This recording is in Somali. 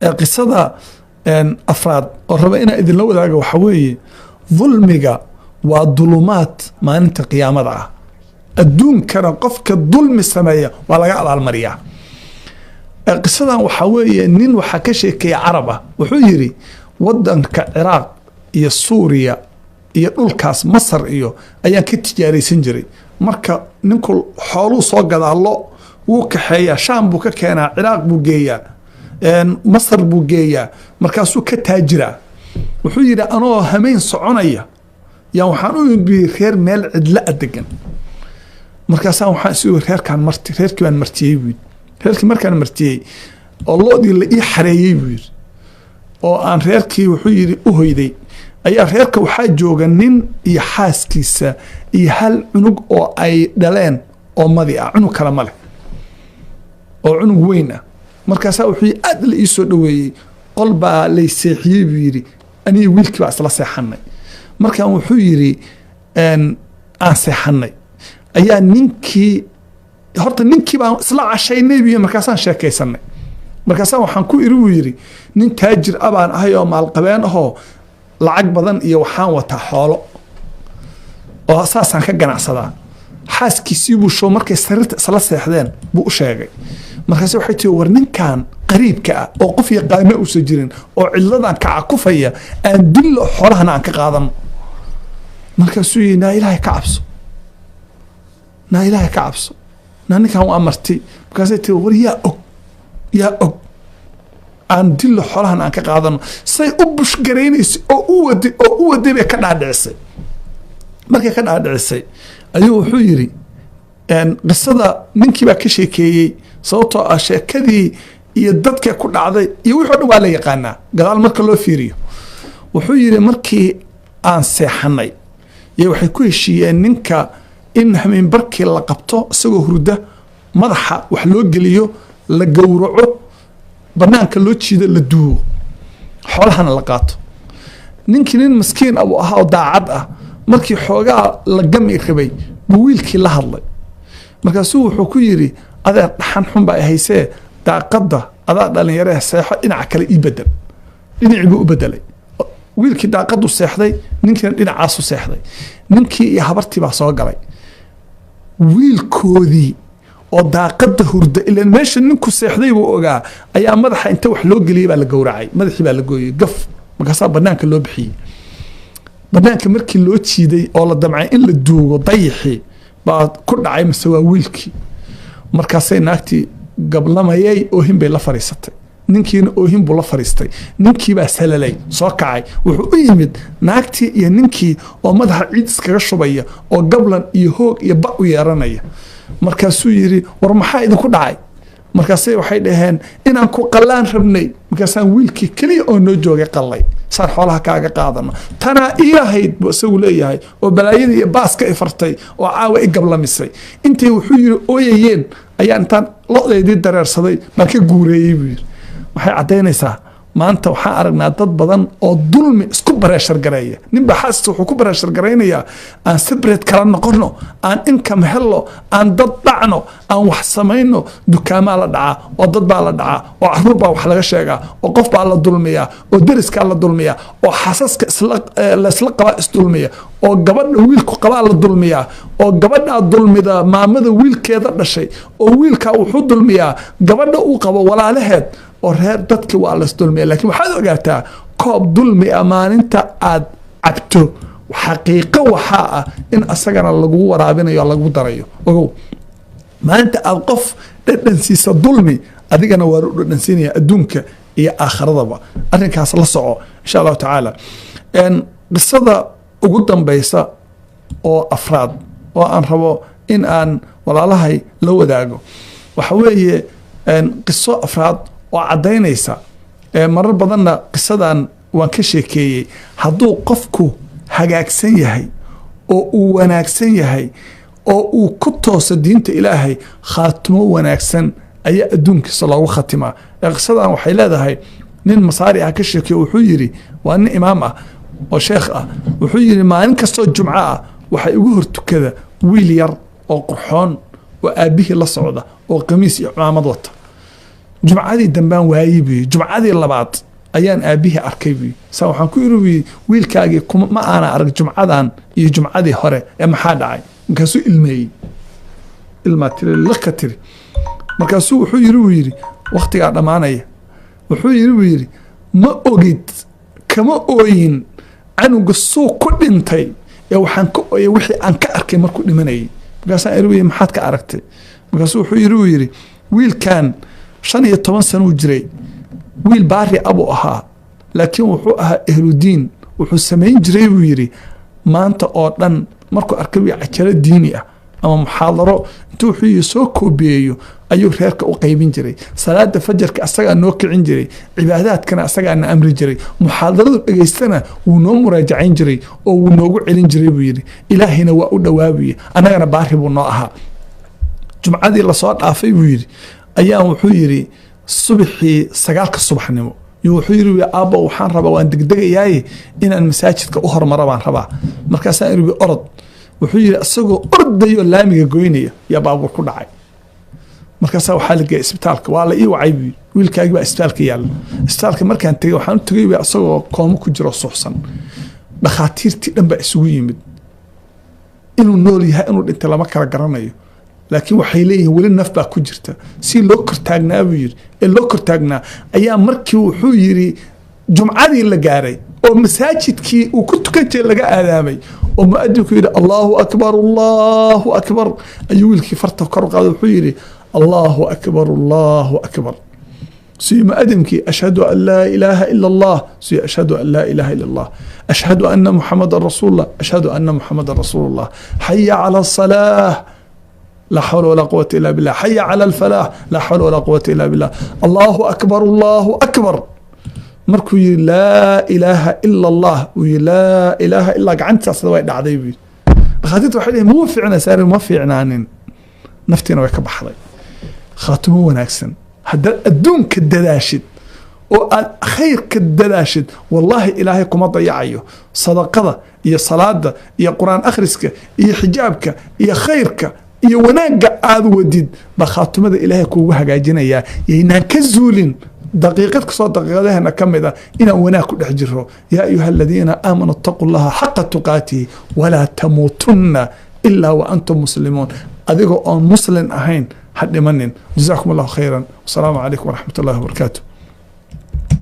قصة أفراد وربنا إذن لو ذاك وحوي ظلمك والظلمات ما أنت قيامة الدون كان قفك الظلم السماية ولا على المريع قصة وحوي نين وحكشي كي عربة وحيري ودن كعراق يا سوريا يا الكاس مصر إيو أيان كتجاري سنجري مركا ننكل حولو صوغ الله وكحيا شام بوكا كان عراق بوغيا مصر بوغيا مركاسو كتاجرا وحيري أنا همين صعونيا يا وحانو بخير ميل عدلا أدقن مركاسا وحان سيو خير كان مرتي خير كان مرتي ويد خير كان مرتي الله دي اللي إيه حريي ويد oo aan reerkii wuxuu yiri u hoyday ayaa reerka waxa jooga nin iyo xaaskiisa iyo hal cunug oo ay dhaleen oo madi ah cunug kala male oo cunug weyn ah markaas wuxuu aad la isoo dhaweeyay qolba lay seexiyay yiri ani wiilkii baa isla seexanay markaan wuxuu yiri aan seexanay ayaa ninkii horta ninkii baa isla cashaynay markaasaan sheekaysanay markaas waxaan ku iri yiri nin taajir abaan ahay oo maal qabeen ahoo lacag badan iyo waxaan wata xoolo oo asaasan ka ganacsadaa xaaskiisii buu soo markay sariirta isla seexdeen buu u sheegay markaas waxay tii war ninkan qariibka ah oo qof yaqaan u soo jirin oo ciladan ka cakufaya aan dillo xoolahana aan ka qaadan markaas uu yina ilaahay ka cabso ninkan waa amartay markaas tii war yaa og aan dillo xoolahan aan ka qaadano say u bushgaraynayso oo u waday bay ka dhaadhicisay markay ka dhaadhicisay ayuu wuxuu yiri qisada ninkii baa ka sheekeeyey sababtoo ah sheekadii iyo dadka ku dhacday iyo wixii dhan waa la yaqaanaa gadaal marka loo fiiriyo wuxuu yiri markii aan seexanay iyo waxay ku heshiiyeen ninka in hameen barkii la qabto isagoo hurda madaxa wax loo geliyo la gowraco banaanka loo jiido la duugo xoolahana la qaato ninkii nin miskiin abu ahaa oo daacad ah markii xoogaa la gami rabay buu wiilkii la hadlay markaasuu wuxuu ku yiri adeer dhaxan xun baa haysee daaqada adaa dhalinyaro seexo dhinaca kale ii bedel dhinacii buu u bedelay wiilkii daaqadu seexday ninkiina dhinacaasu seexday ninkii iyo habartii baa soo galay wiilkoodii oo daaqada hurda ilaa meesha ninku seexday buu ogaa ayaa madaxa inta wax loo geliyay baa la gowracay madaxii baa la gooyay gaf markaas banaanka loo bixiyay banaanka markii loo jiiday oo la damcay in la duugo dayixi baa ku dhacay mise waa wiilkii markaasay naagtii gablamayay oohin bay la fariisatay ninkiina oohin buu la fariistay ninkii baa salalay soo kacay wuxuu u yimid naagtii iyo ninkii oo madaxa ciid iskaga shubaya oo gablan iyo hoog iyo ba u yeeranaya markaasuu yiri war maxaa idinku dhacay markaasay waxay dhaheen inaan ku qallaan rabnay markaasaan wiilkii kaliya oo noo joogay qallay saan xoolaha kaaga qaadano tanaa ilahayd buu isagu leeyahay oo balaayadii iyo baaska ay fartay oo caawa i gablamisay intii wuxuu yiri ooyayeen ayaa intaan lo'deydii dareersaday baan ka guureeyey buu yiri waxay caddaynaysaa maanta waxaan aragnaa dad badan oo dulmi isku bareeshar gareeya ninba xaas wuxuu ku bareeshar gareynayaa aan separate kala noqono aan income hello aan dad dhacno aan wax samayno dukaamaa la dhacaa oo dad baa la dhacaa oo caruur baa wax laga sheegaa oo qof baa la dulmiyaa oo deriskaa la dulmiyaa oo xasaska laysla qabaa isdulmiya oo gabadha wiilku qabaa la dulmiyaa oo gabadhaa dulmida maamada wiilkeeda dhashay oo wiilkaa wuxuu dulmiyaa gabadha uu qabo walaalaheed oo reer dadka waa la dulmiyaa laakiin waxaad ogaataa koob dulmi ah maalinta aad cabto xaqiiqo waxaa ah in asagana lagu waraabinayo lagu darayo ogow maalinta aad qof dhadhansiisa dulmi adigana waa u dhadhansiinaya adduunka iyo aakhiradaba arrinkaas la soco insha allahu tacaala qisada ugu dambaysa oo afraad oo aan rabo in aan walaalahay la wadaago waxa weeye qiso afraad oo caddaynaysa marar badanna qisadan waan ka sheekeeyey hadduu qofku hagaagsan yahay oo uu wanaagsan yahay oo uu ku tooso diinta ilaahay khaatimo wanaagsan ayaa adduunkiisa loogu khatimaa qisadan waxay leedahay nin masaari ah ka sheekeeye wuxuu yiri waa nin imaam ah oo sheekh ah wuxuu yiri maalin kastoo jumco ah waxay ugu hortukada wiil yar oo qurxoon oo aabihii la socda oo qamiis iyo cimaamad wata jumcadii dambaan waayey buu jumcadii labaad ayaan aabihii arkay buu saa waxaan ku iri wiilkaagii ma aana arag jumcadan iyo jumcadii hore ee maxaa dhacay markaasuu ilmeeyey ilmaa tiri laka tiri markaasuu wuxuu yiri waqtigaa dhammaanaya wuxuu yiri ma ogid kama ooyin canuga suu ku dhintay ee waxaan ka ooyay wixii aan ka arkay markuu dhimanayay markaasaan iri maxaad ka aragtay markaasuu wuxuu yiri wiilkan 15 sano jiray wiil baari abu ahaa laakiin wuxuu ahaa ahludiin wuxuu samayn jiray buu yiri maanta oo dhan markuu arkay cajalo diini ah ama muxaadaro intuu wuxuu soo koobiyeeyo ayuu reerka u qaybin jiray salaada fajarka asaga noo kicin jiray cibaadaadkana asaga na amri jiray muxaadaradu dhageystana wuu noo muraajacayn jiray oo wuu noogu celin jiray buu yiri ilaahina waa u dhawaabiye anagana baari buu noo ahaa jumcadii la soo dhaafay buu yiri ayaan wuxuu yiri subaxii 9 subaxnimo wuxuu yiri aabba waxaan rabaa waan degdegayaay inaan masaajidka u hormaro baan rabaa markaas aan iri orod wuxuu yiri asagoo ordayo laamiga goynaya ya baabuur ku dhacay markaas waxa la geeyay isbitaalka waa la ii wacay wiilkaagi baa isbitaalka yaal isbitaalka markaan tagay waxaan u tagay asagoo koomo ku jiro suuxsan dhakhaatiirtii dhan baa isugu yimid inuu nool yahay inuu dhinto lama kala garanayo laakiin waxay leeyihiin weli naf baa ku jirta si loo kortaagnaa buu yiri ee loo kortaagnaa ayaa markii wuxuu yiri jumcadii la gaaray oo masaajidkii uu ku tukan jiray laga aadaamay oo muadinku yiri Allahu akbar ayuu wiilkii farta kor u qaaday wuxuu yiri Allahu akbar si muadinki ashhadu an la ilaha illa Allah si ashhadu an la ilaha illa Allah ashhadu anna muhammadar rasulullah ashhadu anna muhammadar rasulullah hayya ala as-salah لا حول ولا قوة إلا بالله حي على الفلاح لا حول ولا قوة إلا بالله الله أكبر مركو لا إله إلا الله ولا إله إلا قعنت أصلا دعدي بي خاطيت وحده مو فعنا ساري ما فعنا عنين نفتينا ويك بحري خاتمه وناكسن هذا الدون كدلاشد وخير كدلاشد والله إلهي كما ضيعيه صدقة يا صلاة يا قرآن أخرسك يا حجابك يا خيرك iyo wanaaga aad wadid ba khaatumada ilaahay kuugu hagaajinaya inaan ka zuulin daqiiqad ka soo daqiiqadaheena kamida inaan wanaag ku dhex jiro yaa ayuha alladina aamanu taqullaha haqqa tuqaatihi wala tamuutunna illa wa antum muslimuun adigoo aan muslim ahayn ha dhimanin jazakumullahu khayran wassalaamu calaykum waraxmatullahi wabarakaatuh